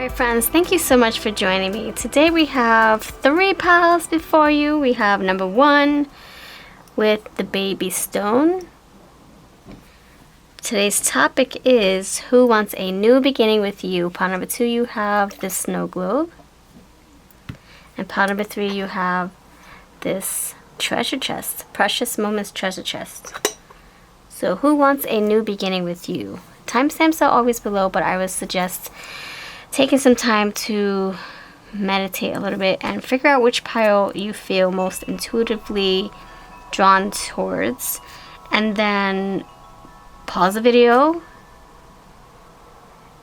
Alright friends, thank you so much for joining me. Today we have 3 piles before you. We have number 1 with the baby stone. Today's topic is who wants a new beginning with you. Pile number 2 you have this snow globe. And pile number 3 you have this treasure chest. Precious Moments treasure chest. So who wants a new beginning with you? Timestamps are always below, but I would suggest taking some time to meditate a little bit and figure out which pile you feel most intuitively drawn towards, and then pause the video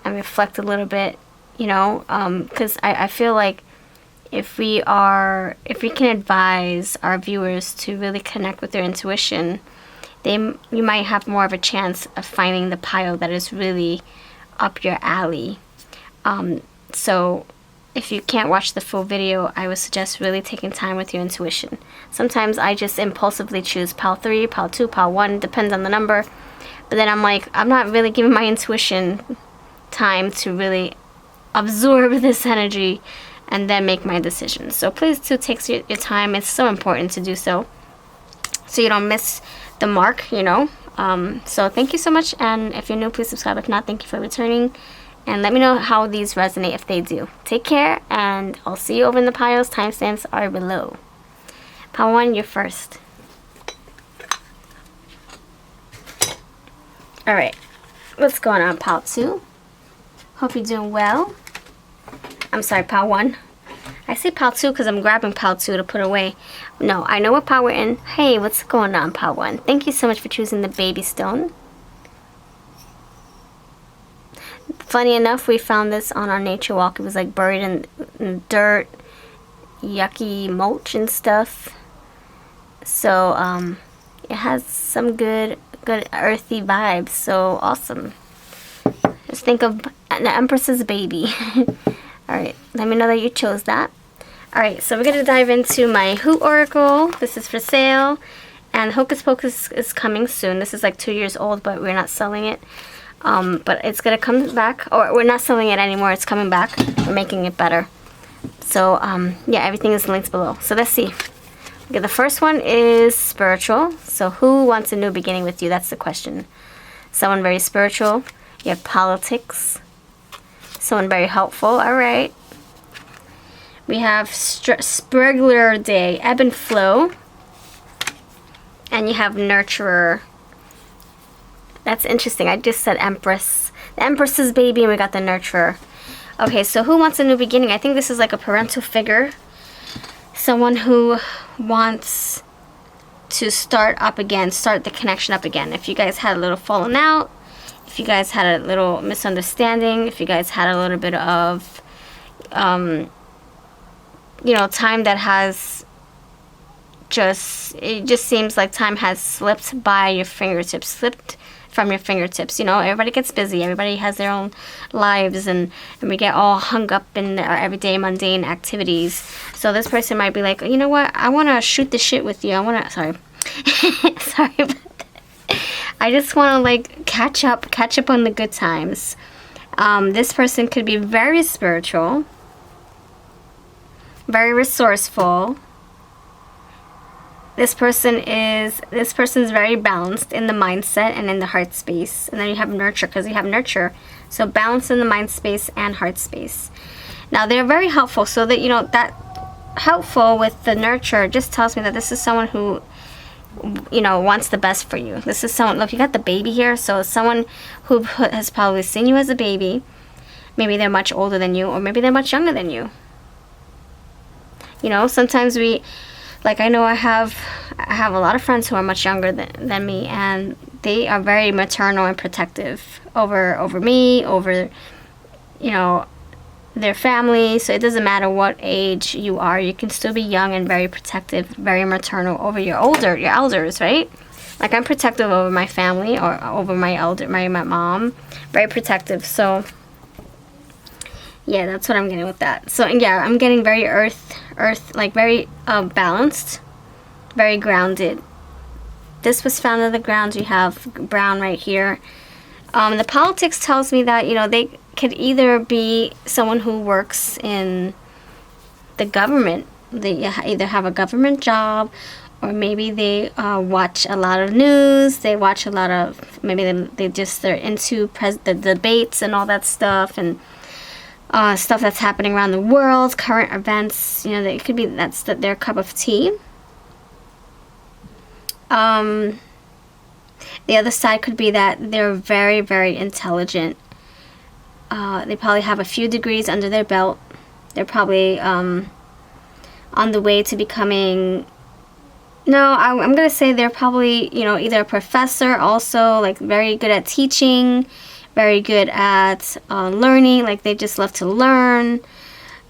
and reflect a little bit, you know, because I feel like if we can advise our viewers to really connect with their intuition, you might have more of a chance of finding the pile that is really up your alley. So if you can't watch the full video, I would suggest really taking time with your intuition. Sometimes I just impulsively choose pile 3, pile 2, pile 1, depends on the number. But then I'm like, I'm not really giving my intuition time to really absorb this energy and then make my decision. So please do take your time. It's so important to do so you don't miss the mark, you know. So thank you so much, and if you're new, please subscribe. If not, thank you for returning. And let me know how these resonate if they do. Take care, and I'll see you over in the piles. Timestamps are below. Pile 1, you're first. Alright, what's going on, pile 2? Hope you're doing well. I'm sorry, pile 1. I say pile 2 because I'm grabbing pile 2 to put away. No, I know what pile we're in. Hey, what's going on, pile 1? Thank you so much for choosing the baby stone. Funny enough, we found this on our nature walk. It was like buried in dirt, yucky mulch and stuff. So it has some good earthy vibes. So awesome. Just think of the Empress's baby. Alright, let me know that you chose that. Alright, so we're going to dive into my Who Oracle. This is for sale. And Hocus Pocus is coming soon. This is like 2 years old, but we're not selling it. But it's gonna come back, or we're not selling it anymore. It's coming back. We're making it better. So yeah, everything is linked below. So let's see. Okay, the first one is spiritual. So who wants a new beginning with you? That's the question. Someone very spiritual. You have politics. Someone very helpful. All right. We have Spregler Day, ebb and flow, and you have nurturer. That's interesting. I just said Empress. The Empress's baby, and we got the nurturer. Okay, so who wants a new beginning? I think this is like a parental figure. Someone who wants to start up again, start the connection up again. If you guys had a little falling out, if you guys had a little misunderstanding, if you guys had a little bit of, you know, time that has it just seems like time has slipped by your fingertips, slipped from your fingertips. You know, everybody gets busy, everybody has their own lives, and we get all hung up in our everyday mundane activities. So this person might be like, you know what, I want to shoot the shit with you. I want to, sorry about that. I just want to like catch up on the good times. This person could be very spiritual, very resourceful. This person's very balanced in the mindset and in the heart space. And then you have nurture, because you have nurture. So balance in the mind space and heart space. Now they're very helpful, so that, you know, that helpful with the nurture just tells me that this is someone who, you know, wants the best for you. This is someone, look, you got the baby here, so someone who has probably seen you as a baby. Maybe they're much older than you, or maybe they're much younger than you. You know, sometimes like, I know I have a lot of friends who are much younger than me, and they are very maternal and protective over me, over, you know, their family. So it doesn't matter what age you are, you can still be young and very protective, very maternal over your elders, right? Like, I'm protective over my family, or over my mom, very protective. So yeah, that's what I'm getting with that. So yeah, I'm getting very earth, like very balanced, very grounded. This was found in the ground. You have brown right here. The politics tells me that, you know, they could either be someone who works in the government. They either have a government job, or maybe they watch a lot of news. They watch a lot of, maybe they're into the debates and all that stuff, and stuff that's happening around the world, current events. You know, it could be that's their cup of tea. The other side could be that they're very, very intelligent. They probably have a few degrees under their belt. They're probably on the way to becoming... No, I'm going to say they're probably, you know, either a professor, also, like, very good at teaching, very good at learning, like, they just love to learn.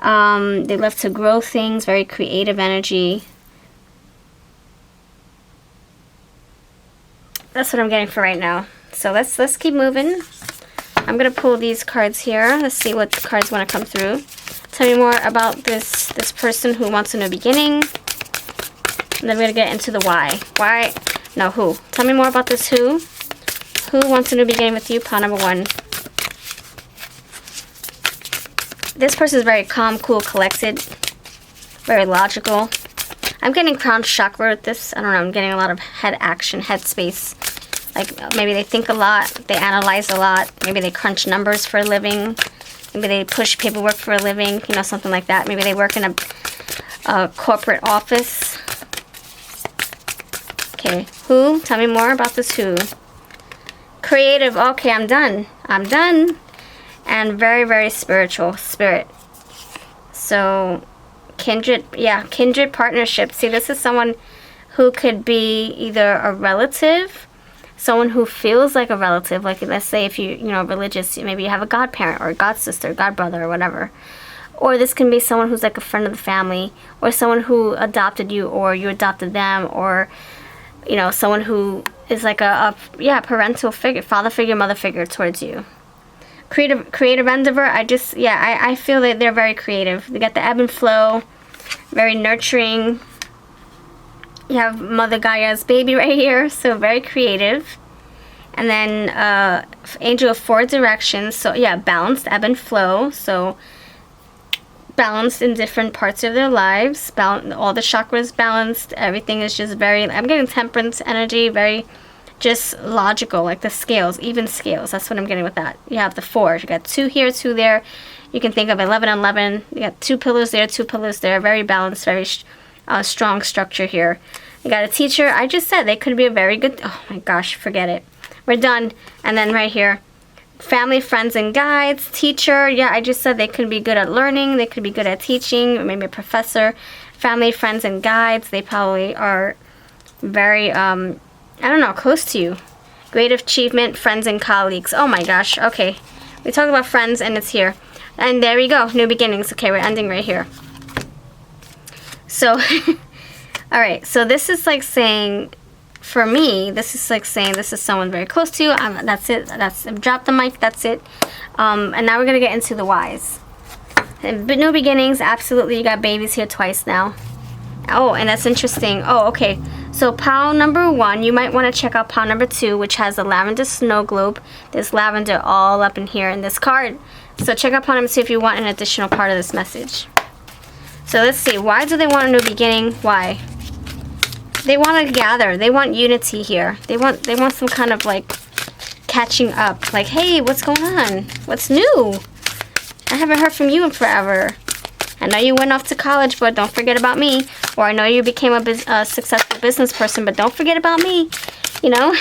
They love to grow things, very creative energy. That's what I'm getting for right now. So let's keep moving. I'm going to pull these cards here. Let's see what cards want to come through. Tell me more about this person who wants a new beginning. And then we're going to get into the why. Why? No, who. Tell me more about this who. Who wants a new beginning with you? Pile number 1. This person is very calm, cool, collected. Very logical. I'm getting crown chakra with this. I don't know. I'm getting a lot of head action, head space. Like, maybe they think a lot. They analyze a lot. Maybe they crunch numbers for a living. Maybe they push paperwork for a living. You know, something like that. Maybe they work in a corporate office. Okay, who? Tell me more about this who. Creative. Okay, I'm done. I'm done. And very, very spiritual. Spirit. So, kindred. Yeah, kindred partnership. See, this is someone who could be either a relative, someone who feels like a relative. Like, let's say if you know, religious, maybe you have a godparent or a godsister, godbrother, or whatever. Or this can be someone who's like a friend of the family, or someone who adopted you, or you adopted them, or... you know, someone who is like a parental figure, father figure, mother figure towards you. Creative endeavor, I feel that they're very creative. They got the ebb and flow, very nurturing. You have Mother Gaia's baby right here, so very creative. And then Angel of 4 directions, so yeah, balanced ebb and flow, so balanced in different parts of their lives. All the chakras balanced. Everything is just very... I'm getting temperance energy, very just logical, like the scales, even scales. That's what I'm getting with that. You have the 4. You got 2 here, 2 there. You can think of 11 and 11. You got 2 pillars there, 2 pillars there. Very balanced, very strong structure here. You got a teacher. I just said they could be a very good... Oh my gosh, forget it. We're done. And then right here, family, friends, and guides. Teacher, yeah, I just said they could be good at learning. They could be good at teaching. Maybe a professor. Family, friends, and guides. They probably are very, I don't know, close to you. Great achievement, friends, and colleagues. Oh my gosh, okay. We talk about friends, and it's here. And there we go, new beginnings. Okay, we're ending right here. So, alright, so this is like saying... For me, this is like saying this is someone very close to you. That's it. Drop the mic. That's it. And now we're going to get into the whys. New beginnings. Absolutely. You got babies here twice now. Oh, and that's interesting. Oh, okay. So pile number 1, you might want to check out pile number 2, which has a lavender snow globe. There's lavender all up in here in this card. So check out pile number 2 if you want an additional part of this message. So let's see. Why do they want a new beginning? Why? They want to gather. They want unity here. They want some kind of like catching up. Like, hey, what's going on? What's new? I haven't heard from you in forever. I know you went off to college, but don't forget about me. Or I know you became a successful business person, but don't forget about me. You know?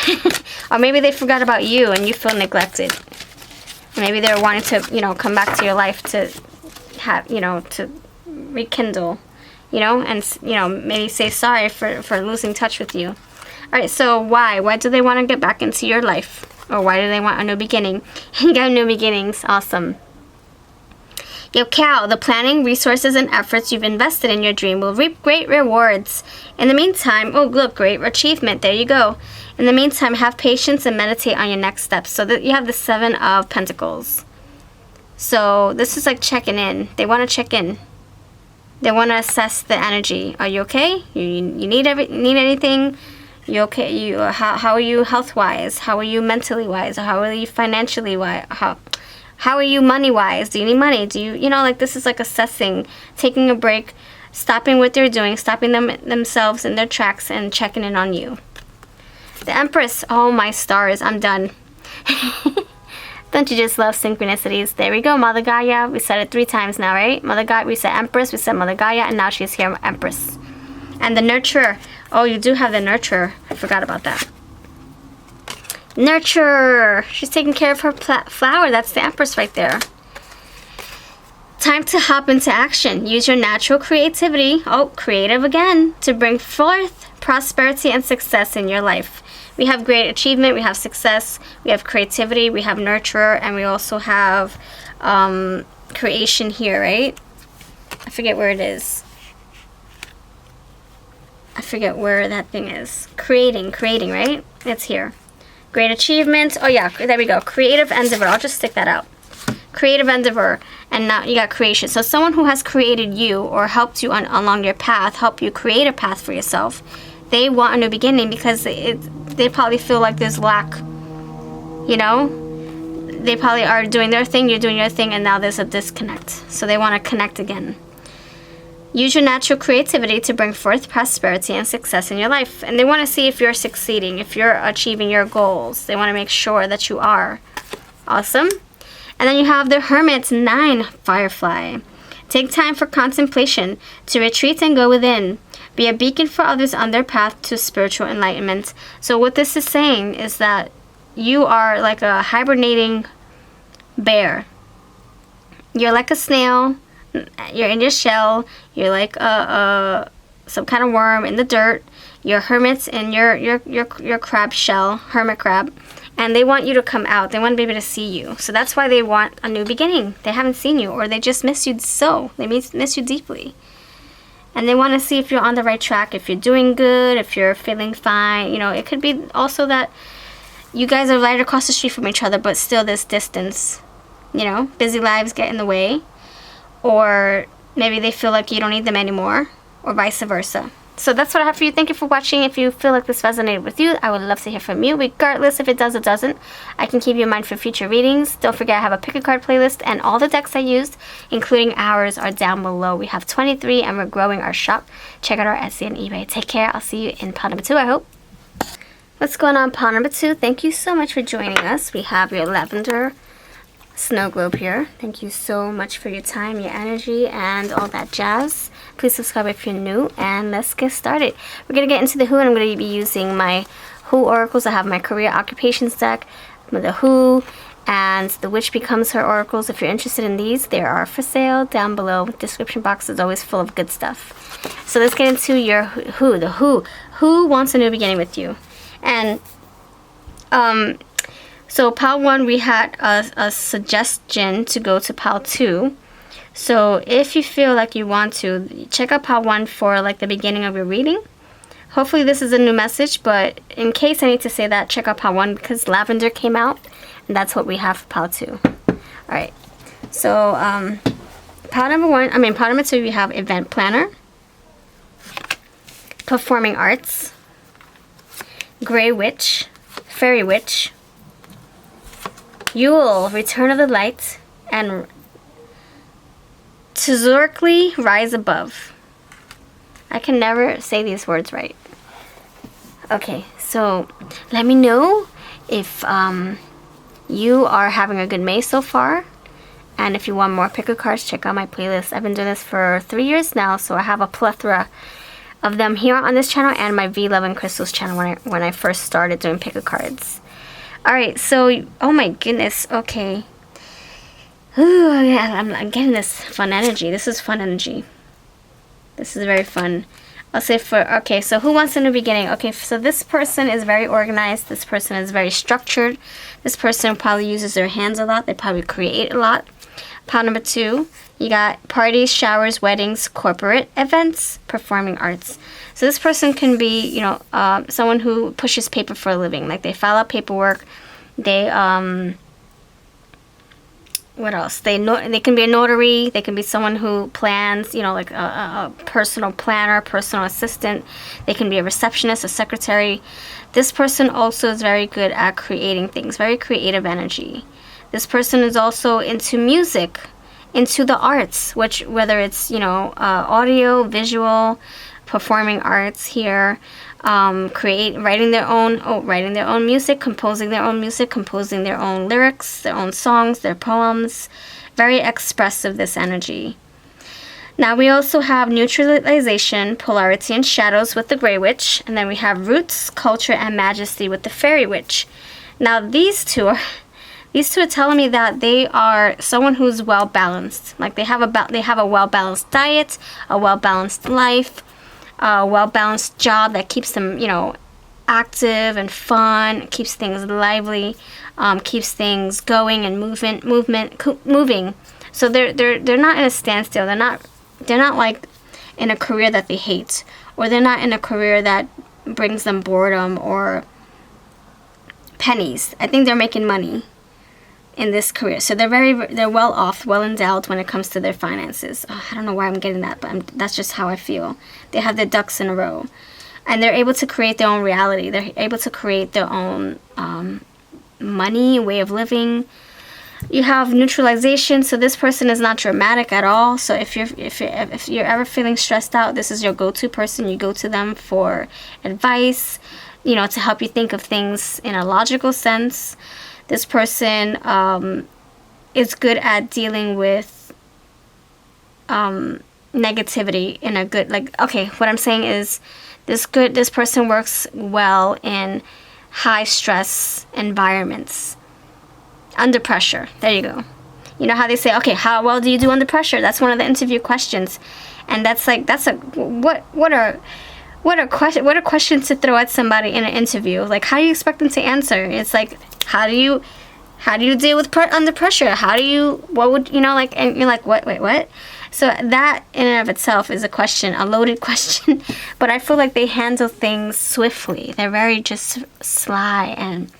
Or maybe they forgot about you and you feel neglected. Maybe they're wanting to, you know, come back to your life to have, you know, to rekindle. You know, and, you know, maybe say sorry for losing touch with you. Alright, so why? Why do they want to get back into your life? Or why do they want a new beginning? You got new beginnings. Awesome. Yo, cow, the planning, resources, and efforts you've invested in your dream will reap great rewards. In the meantime, oh, look, great achievement. There you go. In the meantime, have patience and meditate on your next steps. So that you have the 7 of Pentacles. So this is like checking in. They want to check in. They want to assess the energy. Are you okay? You need anything? You okay? How are you health wise? How are you mentally wise? How are you financially wise? How are you money-wise? Do you need money? Do you, you know, like, this is like assessing, taking a break, stopping what they're doing, stopping themselves in their tracks and checking in on you. The Empress. Oh, my stars. I'm done. Don't you just love synchronicities? There we go, Mother Gaia. We said it 3 times now, right? Mother Gaia, we said Empress, we said Mother Gaia, and now she's here, Empress. And the Nurturer. Oh, you do have the Nurturer. I forgot about that. Nurture. She's taking care of her flower. That's the Empress right there. Time to hop into action. Use your natural creativity. Oh, creative again. To bring forth prosperity and success in your life. We have great achievement. We have success. We have creativity. We have nurturer. And we also have creation here, right? I forget where it is. I forget where that thing is. Creating, right? It's here. Great achievement. Oh yeah, there we go. Creative endeavor. I'll just stick that out. Creative endeavor. And now you got creation. So someone who has created you or helped you along your path, help you create a path for yourself, they want a new beginning because they probably feel like there's lack. You know? They probably are doing their thing, you're doing your thing, and now there's a disconnect. So they want to connect again. Use your natural creativity to bring forth prosperity and success in your life. And they want to see if you're succeeding, if you're achieving your goals. They want to make sure that you are. Awesome. And then you have the Hermit 9 Firefly. Take time for contemplation, to retreat and go within. Be a beacon for others on their path to spiritual enlightenment. So what this is saying is that you are like a hibernating bear. You're like a snail. You're in your shell. You're like some kind of worm in the dirt. You're hermits in your crab shell, hermit crab, and they want you to come out. They want to be able to see you. So that's why they want a new beginning. They haven't seen you, or they just miss you so. They miss you deeply, and they want to see if you're on the right track, if you're doing good, if you're feeling fine. You know, it could be also that you guys are right across the street from each other, but still this distance. You know, busy lives get in the way. Or maybe they feel like you don't need them anymore, or vice versa. So that's what I have for you. Thank you for watching. If you feel like this resonated with you, I would love to hear from you. Regardless if it does or doesn't, I can keep you in mind for future readings. Don't forget I have a pick a card playlist, and all the decks I used, including ours, are down below. We have 23, and we're growing our shop. Check out our Etsy and eBay. Take care. I'll see you in pile number 2, I hope. What's going on, pile number 2? Thank you so much for joining us. We have your lavender snow globe here. Thank you so much for your time, your energy, and all that jazz. Please subscribe if you're new, and let's get started. We're going to get into the Who, and I'm going to be using my Who oracles. I have my career occupations deck, the Who, and the Witch Becomes Her oracles. If you're interested in these, they are for sale down below. Description box is always full of good stuff. So let's get into your Who. The Who. Who wants a new beginning with you? And so pile 1, we had a suggestion to go to pile 2. So if you feel like you want to, check out pile 1 for like the beginning of your reading. Hopefully this is a new message, but in case I need to say that, check out pile 1 because lavender came out, and that's what we have for pile 2. Alright, so pile number 2, we have event planner, performing arts, gray witch, fairy witch, Yule, Return of the Light, and Tzorkly, Rise Above. I can never say these words right. Okay, so let me know if you are having a good May so far. And if you want more picker cards, check out my playlist. I've been doing this for 3 years now, so I have a plethora of them here on this channel and my V Love and Crystals channel when I first started doing picker cards. Alright, so, oh my goodness, okay. Ooh, yeah, I'm getting this fun energy. This is fun energy. This is very fun. I'll say okay, so who wants a new beginning? Okay, so this person is very organized. This person is very structured. This person probably uses their hands a lot. They probably create a lot. Pile number 2, you got parties, showers, weddings, corporate events, performing arts. So this person can be, you know, someone who pushes paper for a living. Like they file out paperwork. They, what else? They can be a notary. They can be someone who plans, you know, like a personal planner, personal assistant. They can be a receptionist, a secretary. This person also is very good at creating things. Very creative energy. This person is also into music, into the arts, which whether it's, audio, visual, performing arts here, writing their own music, composing their own lyrics, their own songs, their poems. Very expressive, this energy. Now we also have neutralization, polarity, and shadows with the Grey Witch. And then we have roots, culture, and majesty with the Fairy Witch. Now these two are telling me that they are someone who's well balanced. Like they have a well balanced diet, a well balanced life, a well balanced job that keeps them, active and fun, keeps things lively, keeps things going and moving. So they're not in a standstill. They're not like in a career that they hate, or they're not in a career that brings them boredom or pennies. I think they're making money in this career. So they're well off, well endowed when it comes to their finances. I don't know why I'm getting that, but that's just how I feel. They have their ducks in a row. And they're able to create their own reality. They're able to create their own money, way of living. You have neutralization, so this person is not dramatic at all. So if you're ever feeling stressed out, this is your go-to person. You go to them for advice, to help you think of things in a logical sense. This person is good at dealing with negativity in a good, what I'm saying is this person works well in high stress environments. Under pressure. There you go. You know how they say, okay, how well do you do under pressure? That's one of the interview questions. And what are questions to throw at somebody in an interview? Like, how do you expect them to answer? It's like, how do you deal with under pressure? And you're like, what? So that in and of itself is a loaded question. But I feel like they handle things swiftly. They're very just sly, and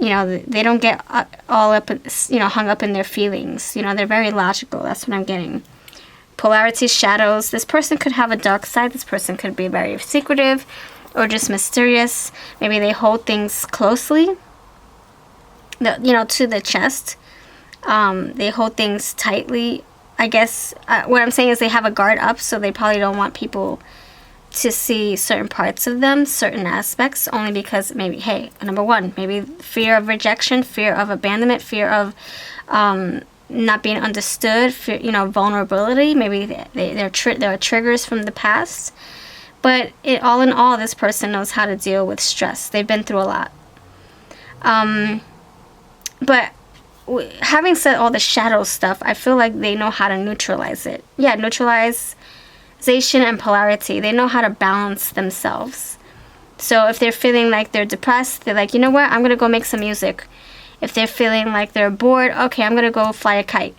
they don't get all up, hung up in their feelings. They're very logical. That's what I'm getting. Polarity, shadows. This person could have a dark side. This person could be very secretive or just mysterious. Maybe they hold things closely, to the chest. They hold things tightly. I guess what I'm saying is they have a guard up, so they probably don't want people to see certain parts of them, certain aspects, only because maybe, number one, maybe fear of rejection, fear of abandonment, fear of not being understood, fear, vulnerability. Maybe there are triggers from the past. But all in all, this person knows how to deal with stress. They've been through a lot. But having said all the shadow stuff, I feel like they know how to neutralize it. Yeah, neutralization and polarity. They know how to balance themselves. So if they're feeling like they're depressed, they're like, you know what, I'm going to go make some music. If they're feeling like they're bored, okay, I'm going to go fly a kite.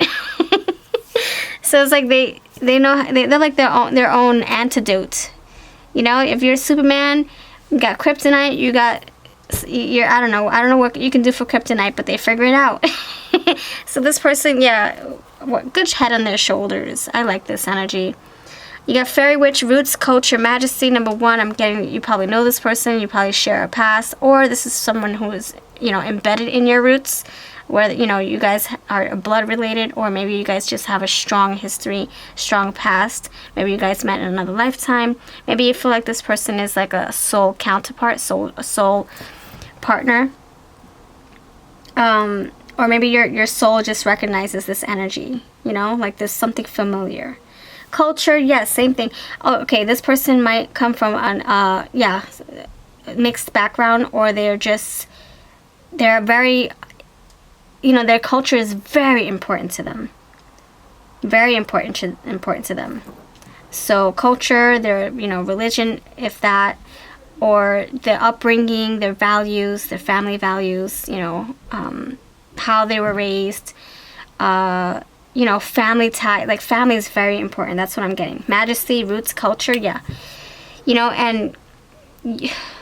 So it's like they know, they're like their own antidote. If you're Superman, you got kryptonite, I don't know what you can do for kryptonite, but they figure it out. So this person, good head on their shoulders. I like this energy. You got Fairy Witch, roots, culture, majesty. Number one, I'm getting, you probably know this person, you probably share a past, or this is someone who is, embedded in your roots, where, you guys are blood related, or maybe you guys just have a strong history, strong past. Maybe you guys met in another lifetime. Maybe you feel like this person is like a soul counterpart, a soul partner. Or maybe your soul just recognizes this energy, like there's something familiar. Culture, yes, same thing. Oh, okay, this person might come from an mixed background, or they're very, their culture is very important to them. Very important to them. So culture, their religion, if that, or their upbringing, their values, their family values, how they were raised, family tie, like family is very important. That's what I'm getting. Majesty, roots, culture, yeah. And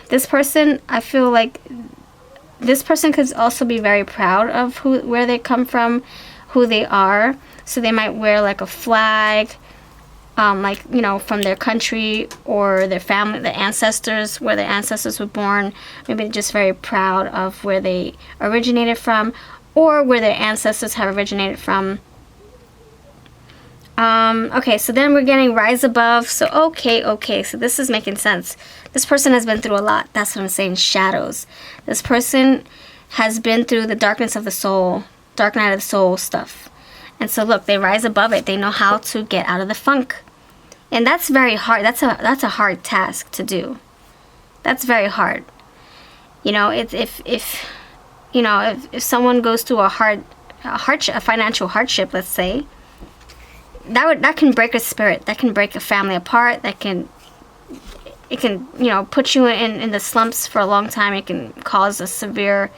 this person, I feel like this person could also be very proud of where they come from, who they are. So they might wear like a flag, from their country or their family, the ancestors, where their ancestors were born. Maybe they're just very proud of where they originated from. or where their ancestors have originated from. Okay, so then we're getting rise above. So okay, so this is making sense. This person has been through a lot. That's what I'm saying, shadows. This person has been through the darkness of the soul, dark night of the soul stuff. And so look, they rise above it. They know how to get out of the funk. And that's very hard. That's a hard task to do. That's very hard. You know, if someone goes through a financial hardship, let's say, that can break a spirit. That can break a family apart. It can put you in the slumps for a long time. It can cause a severe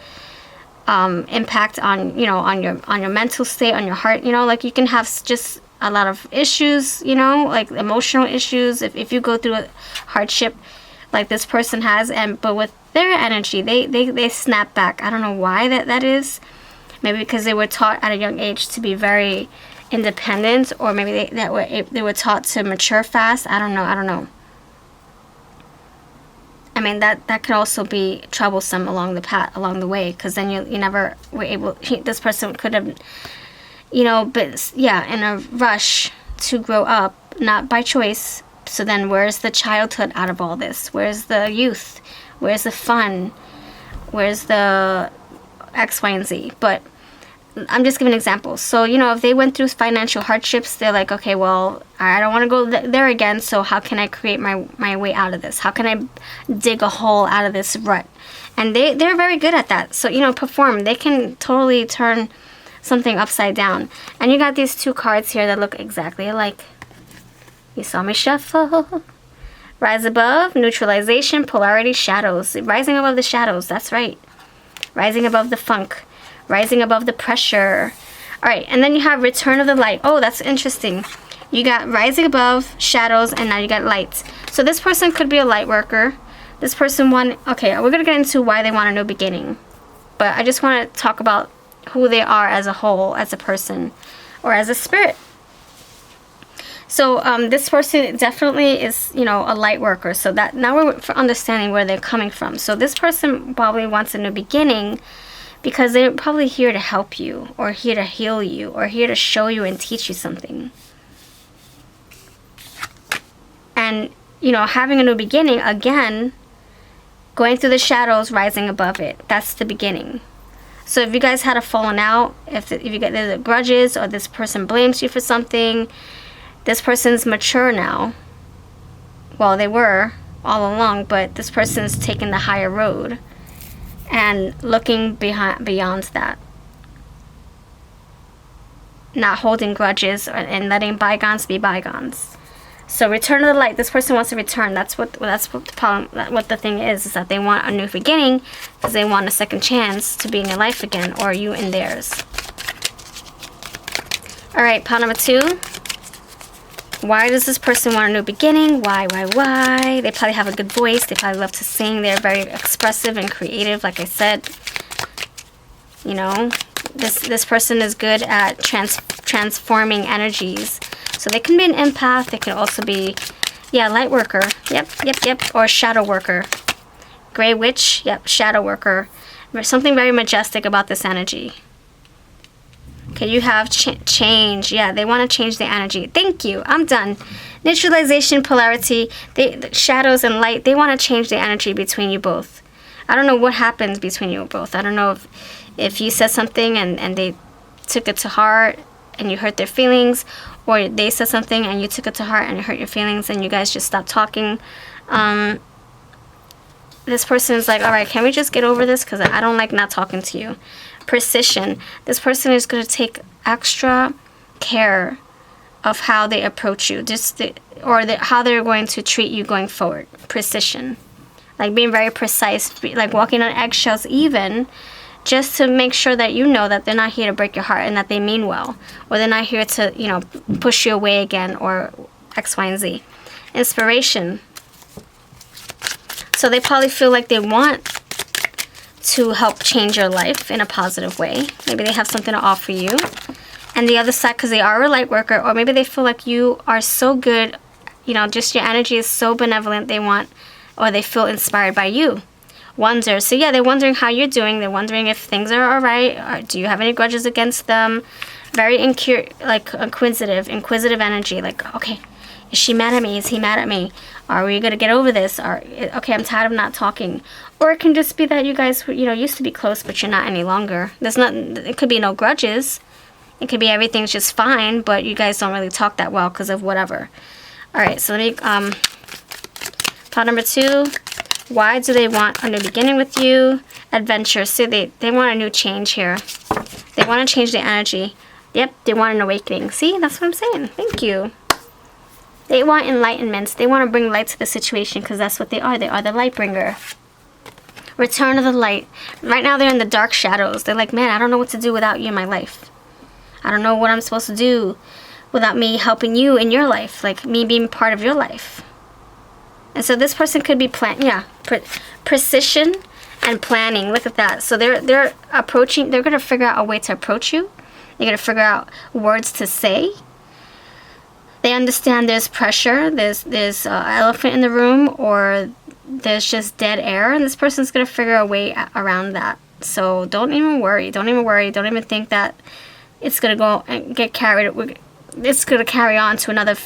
impact on your mental state, on your heart. Like you can have just a lot of issues, like emotional issues if you go through a hardship like this person has. But with their energy, they snap back. I don't know why that is. Maybe because they were taught at a young age to be very independent, or maybe they were taught to mature fast. I don't know. I mean, that could also be troublesome along the way, because then you never were able. This person could have, in a rush to grow up, not by choice. So then, where's the childhood out of all this? Where's the youth? Where's the fun? Where's the X, Y, and Z? But I'm just giving examples. So, if they went through financial hardships, they're like, okay, well, I don't want to go there again, so how can I create my way out of this? How can I dig a hole out of this rut? And they're very good at that. So, perform. They can totally turn something upside down. And you got these two cards here that look exactly alike. You saw me shuffle. Rise above, neutralization, polarity, shadows. Rising above the shadows, that's right. Rising above the funk. Rising above the pressure. All right, and then you have return of the light. Oh, that's interesting. You got rising above, shadows, and now you got lights. So this person could be a light worker. This person okay, we're going to get into why they want a new beginning. But I just want to talk about who they are as a whole, as a person, or as a spirit. So this person definitely is, a light worker. So that now we're understanding where they're coming from. So this person probably wants a new beginning, because they're probably here to help you, or here to heal you, or here to show you and teach you something. And, having a new beginning, again, going through the shadows, rising above it. That's the beginning. So if you guys had a falling out, if you get there's grudges, or this person blames you for something, this person's mature now. Well, they were all along, but this person's taking the higher road and looking beyond that, not holding grudges, and letting bygones be bygones. So return of the light. This person wants to return. That's what the problem. What the thing is that they want a new beginning, because they want a second chance to be in your life again, or you in theirs. All right, pile number 2. Why does this person want a new beginning? Why? They probably have a good voice. They probably love to sing. They're very expressive and creative, like I said. This person is good at transforming energies. So they can be an empath. They can also be, light worker. Yep. Or shadow worker. Gray witch. Yep, shadow worker. There's something very majestic about this energy. Okay, you have change. Yeah, they want to change the energy. Thank you. I'm done. Neutralization, polarity, the shadows and light, they want to change the energy between you both. I don't know what happens between you both. I don't know if you said something and they took it to heart and you hurt their feelings, or they said something and you took it to heart and you hurt your feelings and you guys just stopped talking. This person is like, all right, can we just get over this? Because I don't like not talking to you. Precision. This person is going to take extra care of how they approach you, how they're going to treat you going forward. Precision. Like being very precise, like walking on eggshells even, just to make sure that you know that they're not here to break your heart and that they mean well. Or they're not here to, push you away again, or X, Y, and Z. Inspiration. So they probably feel like they want to help change your life in a positive way. Maybe they have something to offer you. And the other side, because they are a light worker, or maybe they feel like you are so good, just your energy is so benevolent, they feel inspired by you. wonder. So yeah, they're wondering how you're doing. They're wondering if things are all right. Or do you have any grudges against them? Very inquisitive energy. Like, okay, is she mad at me? Is he mad at me? Are we gonna get over this? Or okay, I'm tired of not talking. Or it can just be that you guys, you know, used to be close, but you're not any longer. There's not. It could be no grudges. It could be everything's just fine, but you guys don't really talk that well because of whatever. All right, so let me pile number 2. Why do they want a new beginning with you? Adventure. See, they want a new change here. They want to change the energy. Yep, they want an awakening. See, that's what I'm saying. Thank you. They want enlightenment. They want to bring light to the situation because that's what they are. They are the light bringer. Return of the light. Right now they're in the dark shadows. They're like, man, I don't know what to do without you in my life. I don't know what I'm supposed to do without me helping you in your life. Like me being part of your life. And so this person could be precision and planning. Look at that. So they're approaching. They're gonna figure out a way to approach you. They're gonna figure out words to say. They understand there's pressure. There's an elephant in the room, or there's just dead air, and this person's gonna figure a way around that. So don't even worry. Don't even worry. Don't even think that it's gonna go and get carried. It's gonna carry on to another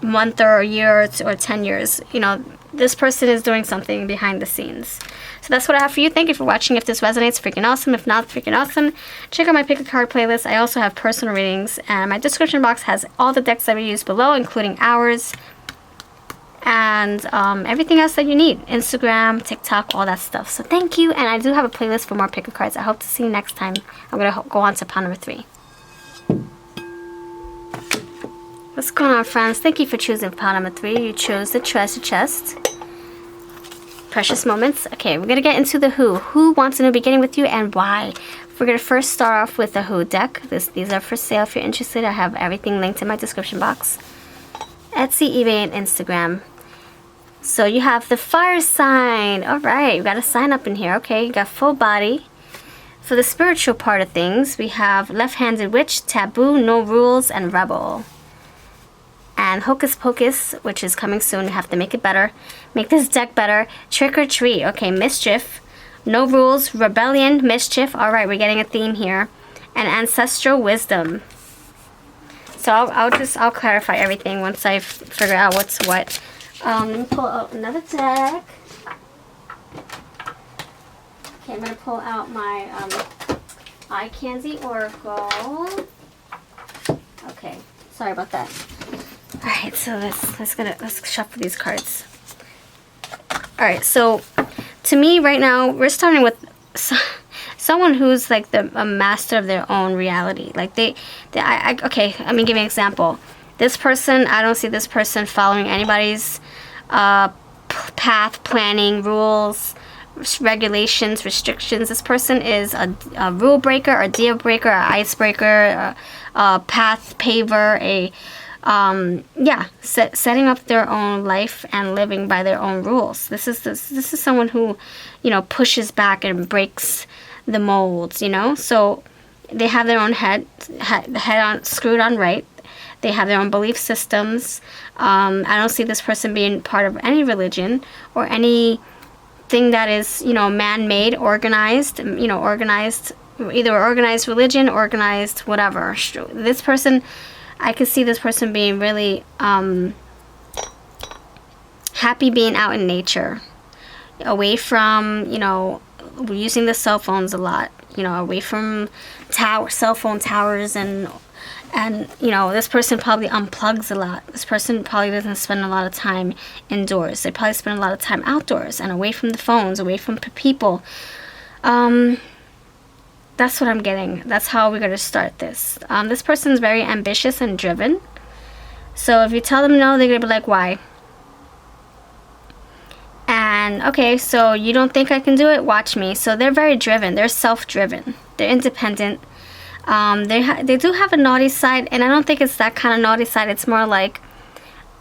month or a year or 10 years. You know, this person is doing something behind the scenes. So that's what I have for you. Thank you for watching. If this resonates, freaking awesome. If not, freaking awesome. Check out my pick a card playlist. I also have personal readings, and my description box has all the decks that we use below, including ours and everything else that you need. Instagram, TikTok, all that stuff. So thank you, and I do have a playlist for more pick a cards. I hope to see you next time. I'm gonna go on to pile number 3. What's going on, friends? Thank you for choosing pile number 3. You chose the treasure chest. Precious moments. Okay, we're gonna get into the who. Who wants a new beginning with you and why? We're gonna first start off with the who deck. These are for sale if you're interested. I have everything linked in my description box. Etsy, eBay, and Instagram. So you have the fire sign. All right, you got a sign up in here. Okay, you got full body. For the spiritual part of things, we have left-handed witch, taboo, no rules, and rebel. And Hocus Pocus, which is coming soon. You have to make it better. Make this deck better. Trick or treat. Okay, mischief. No rules. Rebellion. Mischief. Alright, we're getting a theme here. And ancestral wisdom. So I'll clarify everything once I figure out what's what. Let me pull out another deck. Okay, I'm going to pull out my eye candy oracle. Okay, sorry about that. Alright, so let's shuffle these cards. Alright, so to me right now, we're starting with someone who's like a master of their own reality. Like okay, let me give you an example. This person, I don't see this person following anybody's path, planning, rules, regulations, restrictions. This person is a rule breaker, a deal breaker, a icebreaker, a path paver, setting up their own life and living by their own rules. This is someone who, you know, pushes back and breaks the molds, you know. So they have their own head on screwed on right. They have their own belief systems. I don't see this person being part of any religion or anything that is, you know, man-made, organized, you know, either organized religion, organized whatever. This person, I could see this person being really happy being out in nature, away from, you know, using the cell phones a lot, you know, away from cell phone towers, and you know, this person probably unplugs a lot. This person probably doesn't spend a lot of time indoors. They probably spend a lot of time outdoors and away from the phones, away from people. That's what I'm getting. That's how we're going to start this. This person's very ambitious and driven. So if you tell them no, they're going to be like, why? And, okay, so you don't think I can do it? Watch me. So they're very driven. They're self-driven. They're independent. They do have a naughty side, and I don't think it's that kind of naughty side. It's more like,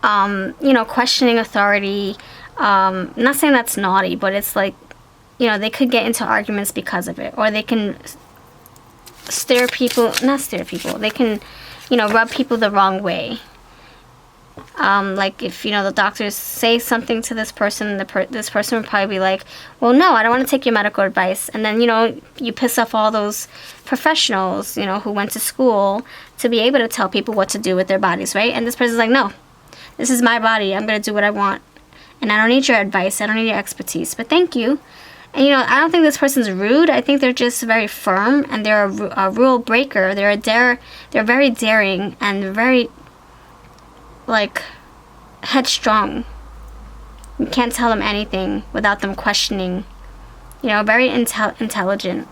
you know, questioning authority. Not saying that's naughty, but it's like, you know, they could get into arguments because of it. Or they can they can, you know, rub people the wrong way. Like if, you know, the doctors say something to this person, this person would probably be like, well, no, I don't want to take your medical advice. And then, you know, you piss off all those professionals, you know, who went to school to be able to tell people what to do with their bodies, right? And this person's like, no, this is my body. I'm going to do what I want. And I don't need your advice. I don't need your expertise. But thank you. And, you know, I don't think this person's rude. I think they're just very firm, and they're a rule breaker. They're very daring and very, like, headstrong. You can't tell them anything without them questioning. You know, very intelligent.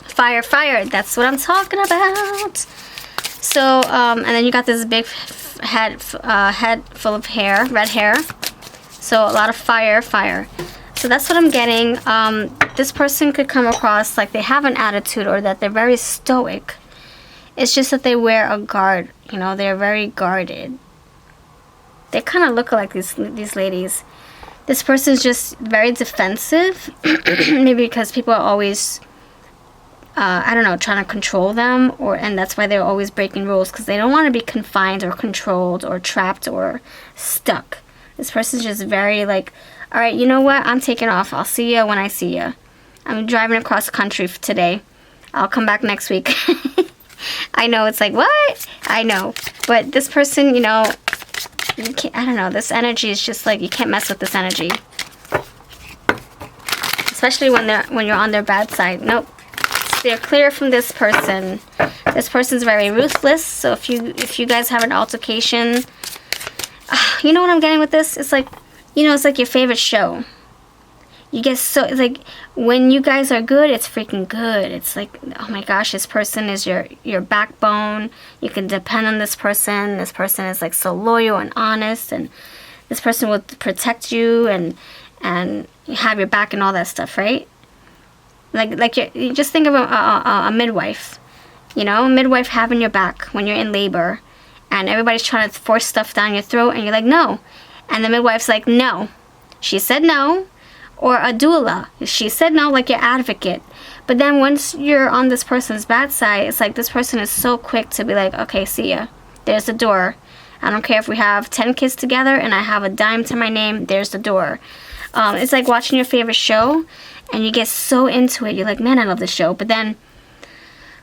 Fire, that's what I'm talking about. So, and then you got this big head full of hair, red hair. So a lot of fire. So that's what I'm getting. This person could come across like they have an attitude, or that they're very stoic. It's just that they wear a guard. You know, they're very guarded. They kind of look like these ladies. This person's just very defensive. Maybe because people are always, I don't know, trying to control them, and that's why they're always breaking rules, because they don't want to be confined or controlled or trapped or stuck. This person's just very like, all right, you know what? I'm taking off. I'll see you when I see you. I'm driving across the country today. I'll come back next week. I know, it's like, what? I know. But this person, you know, you can't, I don't know. This energy is just like, you can't mess with this energy. Especially when you're on their bad side. Nope. They're clear from this person. This person's very ruthless. So if you guys have an altercation, you know what I'm getting with this? It's like, you know, it's like your favorite show. You get so, it's like, when you guys are good, it's freaking good. It's like, oh my gosh, this person is your backbone. You can depend on this person. This person is like so loyal and honest, and this person will protect you and have your back and all that stuff, right? Like you just think of a midwife. You know, a midwife having your back when you're in labor, and everybody's trying to force stuff down your throat, and you're like, no. And the midwife's like, no. She said no. Or a doula. She said no, like your advocate. But then once you're on this person's bad side, it's like this person is so quick to be like, okay, see ya. There's the door. I don't care if we have 10 kids together and I have a dime to my name, there's the door. It's like watching your favorite show, and you get so into it. You're like, man, I love this show. But then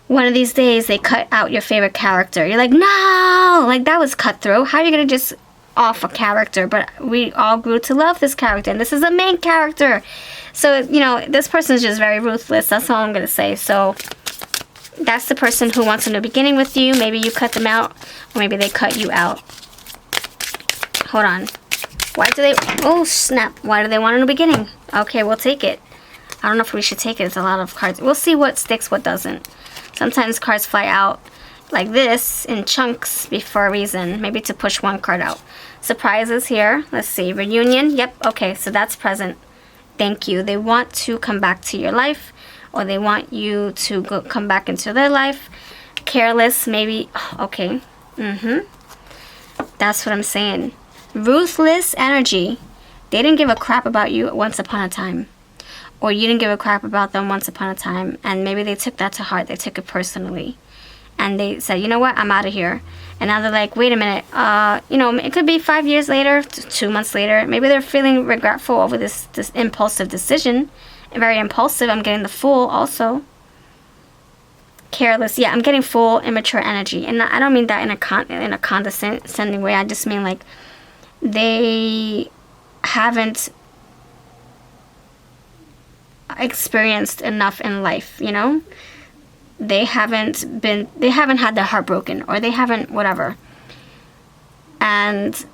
one of these days they cut out your favorite character. You're like, no! Like, that was cutthroat. How are you going to just off a character? But we all grew to love this character, and this is the main character. So, you know, this person is just very ruthless. That's all I'm going to say. So that's the person who wants a new beginning with you. Maybe you cut them out, or maybe they cut you out. Hold on. Why do they... Oh, snap. Why do they want a new beginning? Okay, we'll take it. I don't know if we should take it. It's a lot of cards. We'll see what sticks, what doesn't. Sometimes cards fly out like this in chunks for a reason. Maybe to push one card out. Surprises here. Let's see. Reunion. Yep. Okay, so that's present. Thank you. They want to come back to your life, or they want you to come back into their life. Careless, maybe. Okay. That's what I'm saying. Ruthless energy. They didn't give a crap about you once upon a time. Or you didn't give a crap about them once upon a time. And maybe they took that to heart. They took it personally. And they said, you know what? I'm out of here. And now they're like, wait a minute. You know, it could be 5 years later, 2 months later. Maybe they're feeling regretful over this impulsive decision. Very impulsive. I'm getting the Fool also. Careless. Yeah, I'm getting full immature energy. And I don't mean that in a condescending way. I just mean like they haven't experienced enough in life, you know? They haven't had their heart broken, or they haven't whatever. And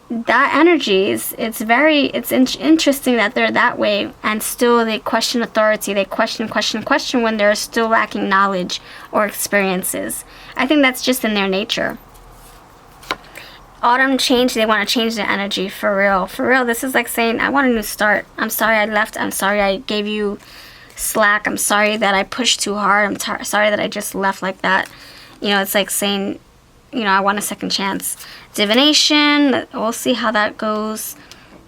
that energy it's interesting that they're that way, and still they question authority. They question when they're still lacking knowledge or experiences. I think that's just in their nature. Autumn change, they want to change their energy for real. For real, this is like saying, I want a new start. I'm sorry I left. I'm sorry I gave you slack. I'm sorry that I pushed too hard. I'm sorry that I just left like that. You know, it's like saying, you know, I want a second chance. Divination, we'll see how that goes.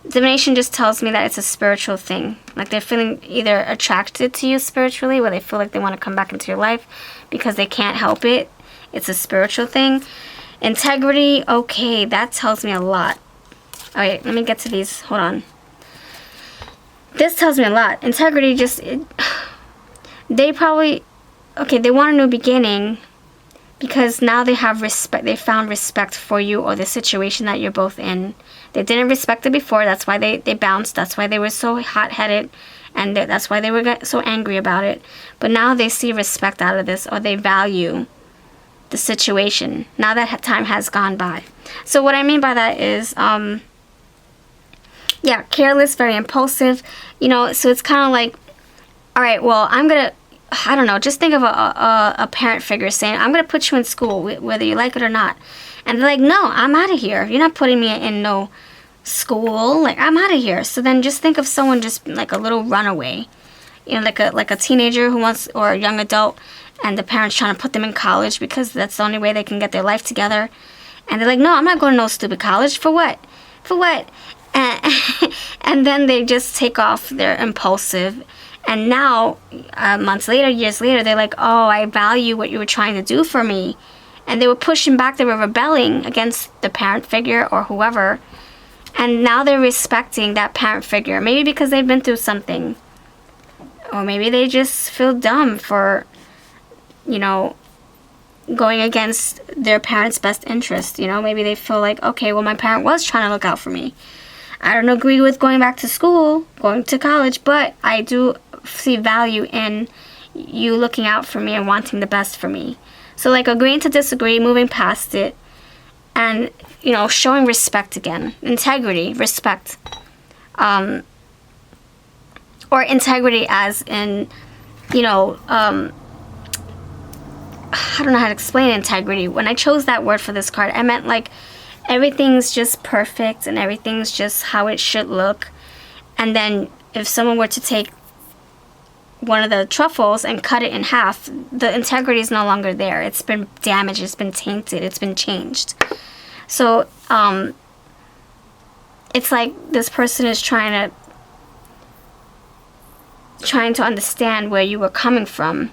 Divination just tells me that it's a spiritual thing. Like they're feeling either attracted to you spiritually, where they feel like they want to come back into your life because they can't help it. It's a spiritual thing. Integrity, okay, that tells me a lot. Alright, let me get to these. Hold on. This tells me a lot. Integrity just... they probably... Okay, they want a new beginning because now they have respect. They found respect for you or the situation that you're both in. They didn't respect it before. That's why they bounced. That's why they were so hot-headed. And that's why they were so angry about it. But now they see respect out of this, or they value the situation now that time has gone by. So what I mean by that is, yeah, careless, very impulsive, you know. So it's kind of like, all right, well, I don't know, just think of a parent figure saying, I'm gonna put you in school whether you like it or not. And they're like, no, I'm out of here. You're not putting me in no school. Like, I'm out of here. So then just think of someone just like a little runaway, you know, like a teenager who wants, or a young adult, and the parents trying to put them in college because that's the only way they can get their life together. And they're like, no, I'm not going to no stupid college. For what? For what? And then they just take off. They're impulsive. And now, months later, years later, they're like, oh, I value what you were trying to do for me. And they were pushing back. They were rebelling against the parent figure or whoever. And now they're respecting that parent figure. Maybe because they've been through something. Or maybe they just feel dumb for, you know, going against their parents' best interest. You know, maybe they feel like, okay, well, my parent was trying to look out for me. I don't agree with going back to school, going to college, but I do see value in you looking out for me and wanting the best for me. So, like, agreeing to disagree, moving past it, and, you know, showing respect again. Integrity, respect. Or integrity as in, you know, I don't know how to explain integrity. When I chose that word for this card, I meant like everything's just perfect and everything's just how it should look. And then if someone were to take one of the truffles and cut it in half, the integrity is no longer there. It's been damaged, it's been tainted, it's been changed. So, it's like this person is trying to understand where you were coming from.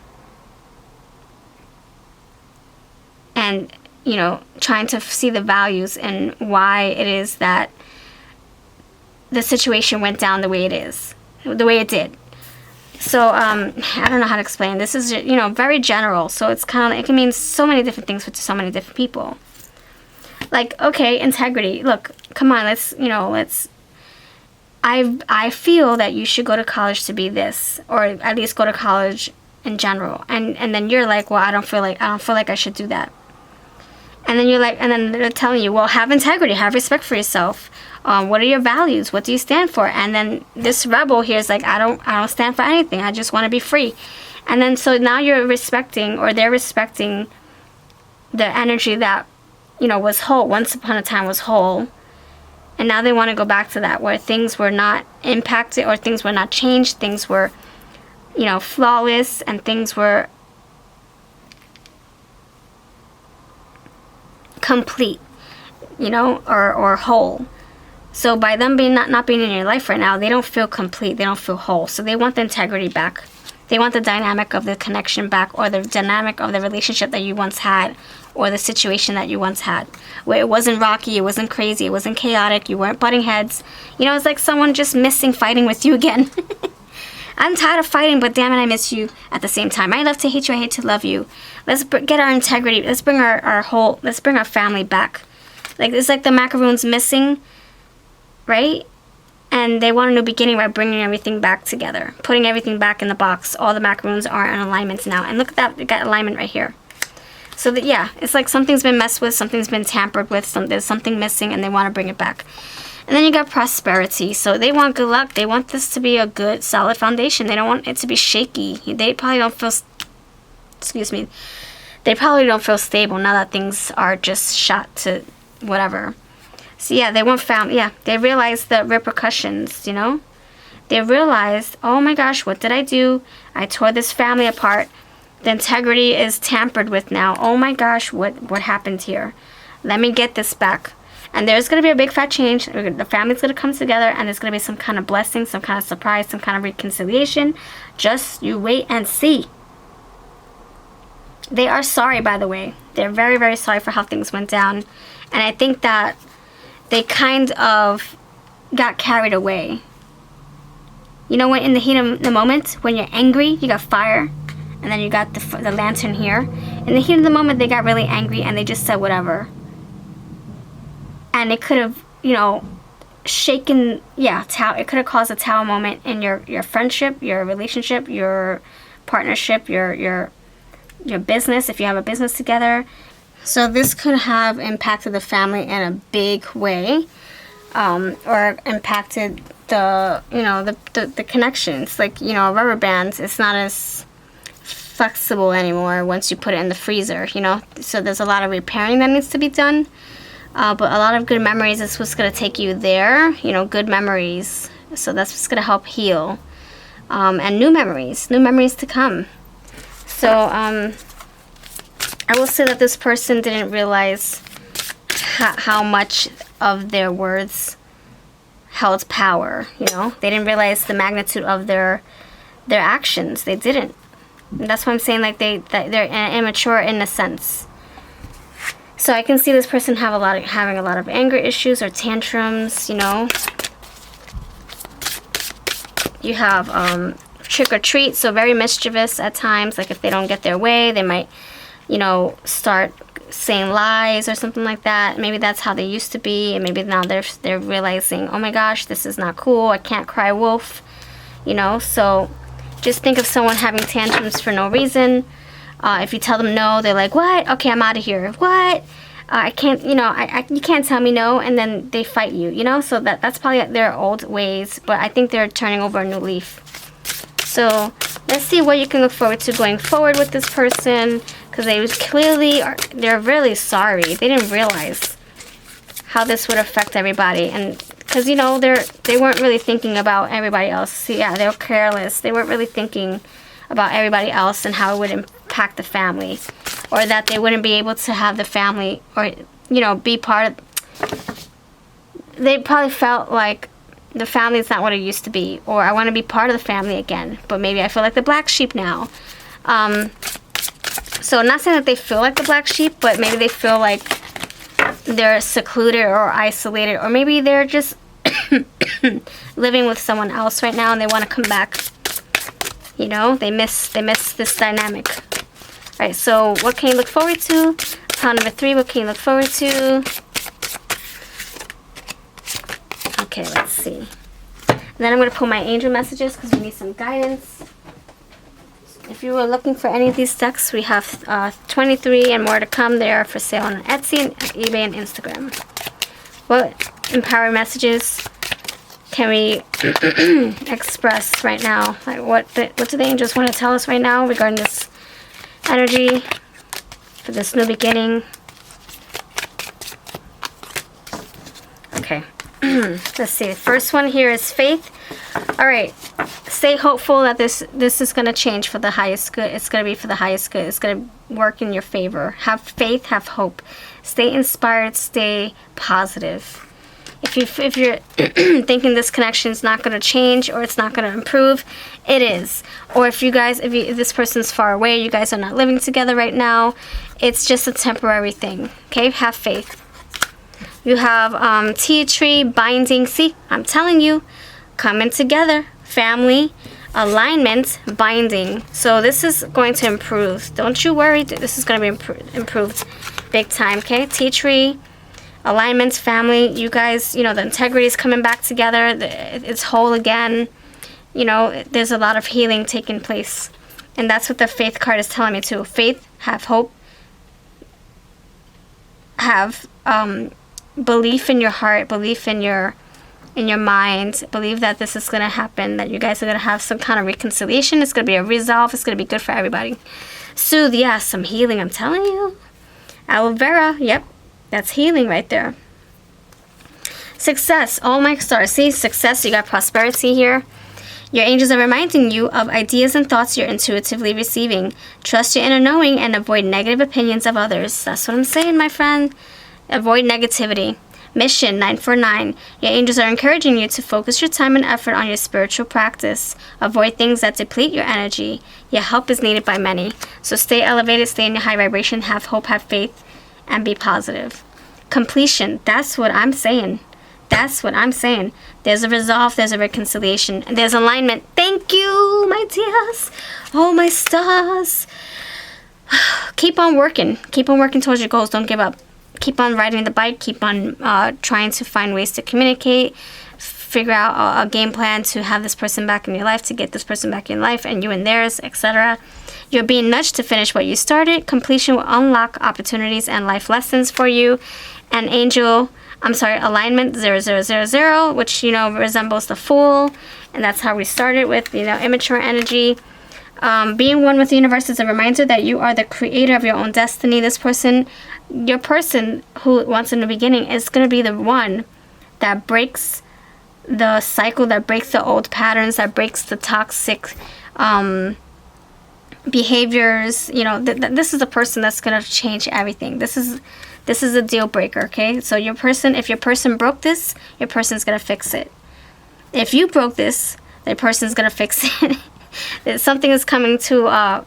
And, you know, trying to see the values and why it is that the situation went down the way it is, the way it did. So, I don't know how to explain. This is, you know, very general. So it's kind of, it can mean so many different things to so many different people. Like, okay, integrity. Look, come on, I feel that you should go to college to be this, or at least go to college in general. And then you're like, well, I don't feel like I should do that. And then you're like, and then they're telling you, well, have integrity, have respect for yourself. What are your values? What do you stand for? And then this rebel here is like, I don't stand for anything. I just want to be free. And then so now you're respecting, or they're respecting the energy that, you know, was whole. Once upon a time was whole. And now they want to go back to that, where things were not impacted, or things were not changed. Things were, you know, flawless, and things were complete, you know, or whole. So by them being not being in your life right now, they don't feel complete, they don't feel whole. So they want the integrity back. They want the dynamic of the connection back, or the dynamic of the relationship that you once had, or the situation that you once had, where it wasn't rocky, it wasn't crazy, it wasn't chaotic, you weren't butting heads. You know, it's like someone just missing fighting with you again. I'm tired of fighting, but damn it, I miss you at the same time. I love to hate you, I hate to love you. Let's get our integrity. Let's bring let's bring our family back. Like, it's like the macaroons missing, right? And they want a new beginning by bringing everything back together, putting everything back in the box. All the macaroons are in alignment now. And look at that, we got alignment right here. So that, yeah, it's like something's been messed with, something's been tampered with, there's something missing, and they want to bring it back. And then you got prosperity. So they want good luck. They want this to be a good, solid foundation. They don't want it to be shaky. They probably don't feel, they probably don't feel stable now that things are just shot to whatever. So yeah, they want family. Yeah, they realize the repercussions, you know. They realized, oh my gosh, what did I do? I tore this family apart. The integrity is tampered with now. Oh my gosh, what happened here? Let me get this back. And there's going to be a big fat change. The family's going to come together, and there's going to be some kind of blessing, some kind of surprise, some kind of reconciliation. Just you wait and see. They are sorry, by the way. They're very, very sorry for how things went down. And I think that they kind of got carried away. You know, when in the heat of the moment, when you're angry, you got fire, and then you got the lantern here. In the heat of the moment, they got really angry, and they just said whatever. And it could have, you know, shaken, it could have caused a tower moment in your friendship, your relationship, your partnership, your business, if you have a business together. So this could have impacted the family in a big way, or impacted the connections. Like, you know, rubber bands, it's not as flexible anymore once you put it in the freezer, you know. So there's a lot of repairing that needs to be done. But a lot of good memories is what's going to take you there, you know, good memories. So that's what's going to help heal. And new memories to come. So, I will say that this person didn't realize how much of their words held power, you know. They didn't realize the magnitude of their actions. They didn't. And that's why I'm saying, like, they're immature in a sense. So I can see this person having a lot of anger issues or tantrums, you know. You have trick or treat, so very mischievous at times. Like if they don't get their way, they might, you know, start saying lies or something like that. Maybe that's how they used to be, and maybe now they're realizing, oh my gosh, this is not cool. I can't cry wolf, you know. So just think of someone having tantrums for no reason. If you tell them no, they're like, what? Okay, I'm out of here. What? I can't, you know, you can't tell me no, and then they fight you, you know? So that's probably their old ways, but I think they're turning over a new leaf. So let's see what you can look forward to going forward with this person, because they're really sorry. They didn't realize how this would affect everybody, and because, you know, they weren't really thinking about everybody else. Yeah, they were careless. They weren't really thinking about everybody else and how it would impact the family, or that they wouldn't be able to have the family, or, you know, be part of. They probably felt like the family is not what it used to be, or I want to be part of the family again, but maybe I feel like the black sheep now. So not saying that they feel like the black sheep, but maybe they feel like they're secluded or isolated, or maybe they're just living with someone else right now and they want to come back. You know, they miss this dynamic. Alright, so what can you look forward to? Pile number 3, what can you look forward to? Okay, let's see. And then I'm going to pull my angel messages because we need some guidance. If you were looking for any of these decks, we have 23 and more to come. They are for sale on Etsy, and eBay, and Instagram. What empowering messages can we express right now? Like what do the angels want to tell us right now regarding this energy for this new beginning? Okay. Let's see. The first one here is faith. All right. Stay hopeful that this is going to change for the highest good. It's going to be for the highest good. It's going to work in your favor. Have faith. Have hope. Stay inspired. Stay positive. If you're thinking this connection is not going to change or it's not going to improve, it is. Or if this person's far away, you guys are not living together right now, it's just a temporary thing. Okay, have faith. You have tea tree, binding. See, I'm telling you, coming together, family, alignment, binding. So this is going to improve. Don't you worry. This is going to be improved big time. Okay, tea tree. Alignment, family, you guys, you know, the integrity is coming back together. It's whole again. You know, there's a lot of healing taking place. And that's what the faith card is telling me too. Faith, have hope, have belief in your heart, belief in your mind. Believe that this is going to happen, that you guys are going to have some kind of reconciliation. It's going to be a resolve. It's going to be good for everybody. Soothe, yeah, some healing, I'm telling you. Aloe vera, yep. That's healing right there. Success. Oh my stars. See, success. You got prosperity here. Your angels are reminding you of ideas and thoughts you're intuitively receiving. Trust your inner knowing and avoid negative opinions of others. That's what I'm saying, my friend. Avoid negativity. Mission 949. Your angels are encouraging you to focus your time and effort on your spiritual practice. Avoid things that deplete your energy. Your help is needed by many. So stay elevated, stay in your high vibration, have hope, have faith, and be positive. Completion. That's what I'm saying. That's what I'm saying. There's a resolve, there's a reconciliation, and there's alignment. Thank you, my dears. Oh, my stars. Keep on working. Keep on working towards your goals. Don't give up. Keep on riding the bike. Keep on trying to find ways to communicate. Figure out a game plan to have this person back in your life, to get this person back in life, and you in theirs, etc. You're being nudged to finish what you started. Completion will unlock opportunities and life lessons for you. And alignment 0000, which, resembles the Fool. And that's how we started with, immature energy. Being one with the universe is a reminder that you are the creator of your own destiny. Your person who once in the beginning is going to be the one that breaks the cycle, that breaks the old patterns, that breaks the toxic behaviors. This is the person that's going to change everything. This is a deal breaker, okay? So if your person broke this, your person's going to fix it. If you broke this, the person's going to fix it. Something is coming to a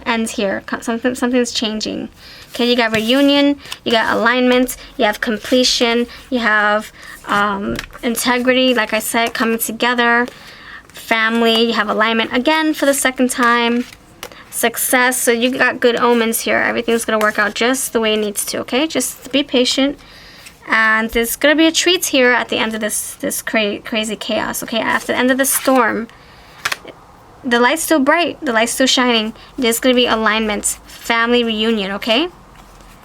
end here. Something's changing. Okay, you got reunion, you got alignment, you have completion, you have integrity, like I said, coming together, family, you have alignment again for the second time, success. So you got good omens here. Everything's gonna work out just the way it needs to. Okay, just be patient. And there's gonna be a treat here at the end of this crazy chaos. Okay, after the end of the storm, the light's still bright, the light's still shining. There's gonna be alignment, family reunion. Okay,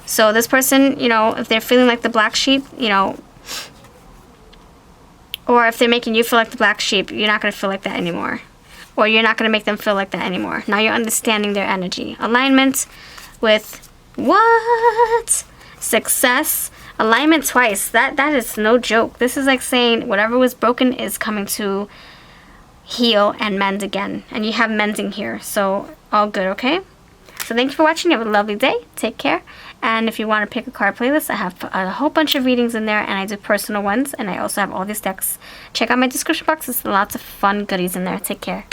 so this person, if they're feeling like the black sheep, or if they're making you feel like the black sheep, you're not gonna feel like that anymore, or you're not gonna make them feel like that anymore. Now you're understanding their energy. Alignment with what? Success. Alignment twice. That is no joke. This is like saying whatever was broken is coming to heal and mend again. And you have mending here. So all good, okay? So thank you for watching. Have a lovely day. Take care. And if you want to pick a card playlist, I have a whole bunch of readings in there, and I do personal ones, and I also have all these decks. Check out my description box. There's lots of fun goodies in there. Take care.